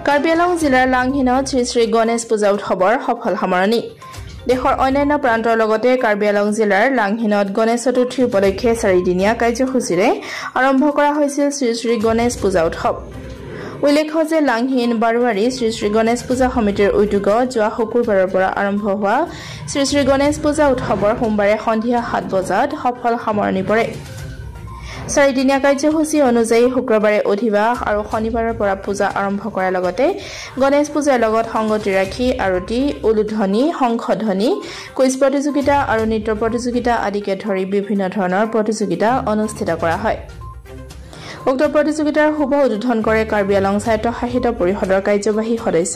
কাৰ্বি আংলং জিলাৰ লাংহিনত শ্ৰী শ্ৰী গণেশ পূজা উৎসৱৰ সফল সামৰণি দেশৰ অন্যান্য প্ৰান্তৰ লগতে কাৰ্বি আংলং জিলাৰ লাংহিনত গণেশ চতুৰ্থী উপলক্ষে 4 দিনীয়া কাৰ্যসূচীৰে আৰম্ভ কৰা হৈছিল শ্ৰী শ্ৰী গণেশ পূজা উৎসৱ উল্লেখ্য যে লাংহিন বাৰৱাৰী শ্ৰী শ্ৰী গণেশ পূজা সমিতিৰ উদ্যোগত যোৱা শুকুৰবাৰৰ পৰা আৰম্ভ হোৱা শ্ৰী শ্ৰী গণেশ পূজা উৎসৱৰ সোমবাৰে সন্ধিয়া 7 বজাত সফল সামৰণি পৰে 4 দিনীয়া কাৰ্যসূচী অনুযায়ী শুক্ৰবাৰে অধিবাস আৰু শনিবাৰৰ পৰা পূজা আৰম্ভ কৰাৰ লগতে গণেশ পূজাৰ লগত সংগতি ৰাখি আৰতি উলুধ্বনি শংখধ্বনি কুইজ প্ৰতিযোগিতা আৰু নৃত্য প্ৰতিযোগিতা আদিকে ধৰি বিভিন্ন ধৰণৰ প্ৰতিযোগিতা অনুষ্ঠিত কৰা হয় উক্ত প্ৰতিযোগিতাৰ শুভ উদ্বোধন কৰে কাৰ্বি আংলং স্বায়ত্তশাসিত পৰিষদৰ কাৰ্যবাহী সদস্য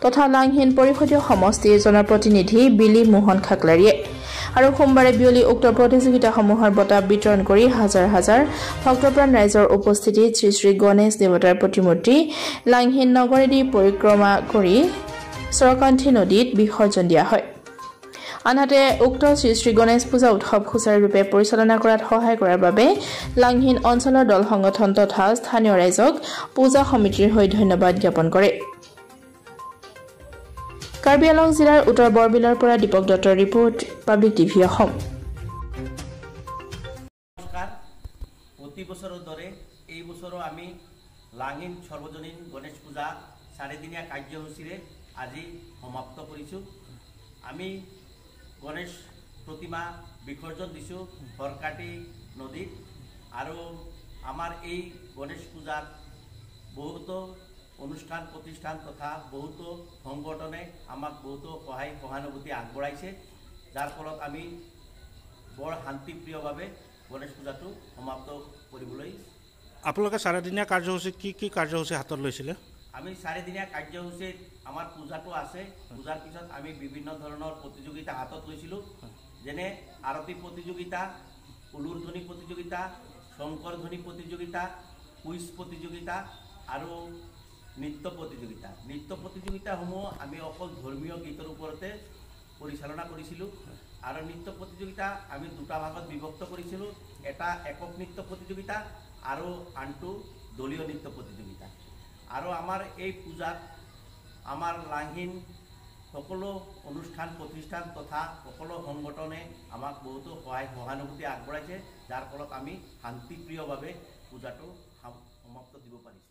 তথা লাংহিন পৰিষদীয় সমষ্টিৰ জনপ্ৰতিনিধি বিলি মোহন খাকলাৰীয়ে আৰু সোমবাৰে বিয়লি উক্ত প্ৰতিযোগিতাসমূহৰ বঁটা বিতৰণ কৰি হাজাৰ হাজাৰ ভক্তপ্ৰাণ ৰাইজৰ উপস্থিতিত শ্ৰী শ্ৰী গণেশ দেৱতাৰ প্ৰতিমূৰ্তি লাংহিন নগৰেদি পৰিক্ৰমা কৰি চৰকান্থী নদীত বিসৰ্জন দিয়া হয় আনহাতে উক্ত শ্ৰী শ্ৰী গণেশ পূজা উৎসৱ সুচাৰুৰূপে পৰিচালনা কৰাত সহায় কৰাৰ বাবে লাংহিন অঞ্চলৰ দল সংগঠন তথা স্থানীয় ৰাইজক পূজা সমিতিৰ হৈ ধন্যবাদ জ্ঞাপন কৰে কাৰ্বি আংলং জিলাৰ উত্তৰ বৰবিলৰ পৰা দীপক দত্তৰ ৰিপৰ্ট পাব্লিক টিভি অসম নমস্কাৰ প্ৰতি বছৰৰ দৰে এই বছৰো আমি লাংহিন সৰ্বজনীন গণেশ পূজা 4 দিনীয়া কাৰ্যসূচীৰে আজি সমাপ্ত কৰিছোঁ আমি গণেশ প্ৰতিমা বিসৰ্জন দিছোঁ বৰকাটি নদীত আৰু আমাৰ এই গণেশ পূজাত বহুতো অনুষ্ঠান প্ৰতিষ্ঠান তথা বহুতো সংগঠনে আমাক বহুতো সহায় সহানুভূতি আগবঢ়াইছে যাৰ ফলত আমি বৰ শান্তিপ্ৰিয়ভাৱে গণেশ পূজাটো সমাপ্ত কৰিবলৈ আপোনালোকে 4 দিনীয়া কাৰ্যসূচী কি কাৰ্যসূচী হাতত লৈছিলে আমি 4 দিনীয়া কাৰ্যসূচীত আমাৰ পূজাটো আছে পূজাৰ পিছত আমি বিভিন্ন ধৰণৰ প্ৰতিযোগিতা হাতত লৈছিলোঁ যেনে আৰতি প্ৰতিযোগিতা উলুধ্বনি প্ৰতিযোগিতা শংকৰ ধ্বনি প্ৰতিযোগিতা কুইজ প্ৰতিযোগিতা আৰু নৃত্য প্ৰতিযোগিতাসমূহ আমি অকল ধৰ্মীয় গীতৰ ওপৰতে পৰিচালনা কৰিছিলোঁ আৰু নৃত্য প্ৰতিযোগিতা আমি দুটা ভাগত বিভক্ত কৰিছিলোঁ এটা একক নৃত্য প্ৰতিযোগিতা আৰু আনটো দলীয় নৃত্য প্ৰতিযোগিতা আৰু আমাৰ এই পূজাত আমাৰ লাংহিন সকলো অনুষ্ঠান প্ৰতিষ্ঠান তথা সকলো সংগঠনে আমাক বহুতো সহায় সহানুভূতি আগবঢ়াইছে যাৰ ফলত আমি শান্তিপ্ৰিয়ভাৱে পূজাটো সমাপ্ত দিব পাৰিছোঁ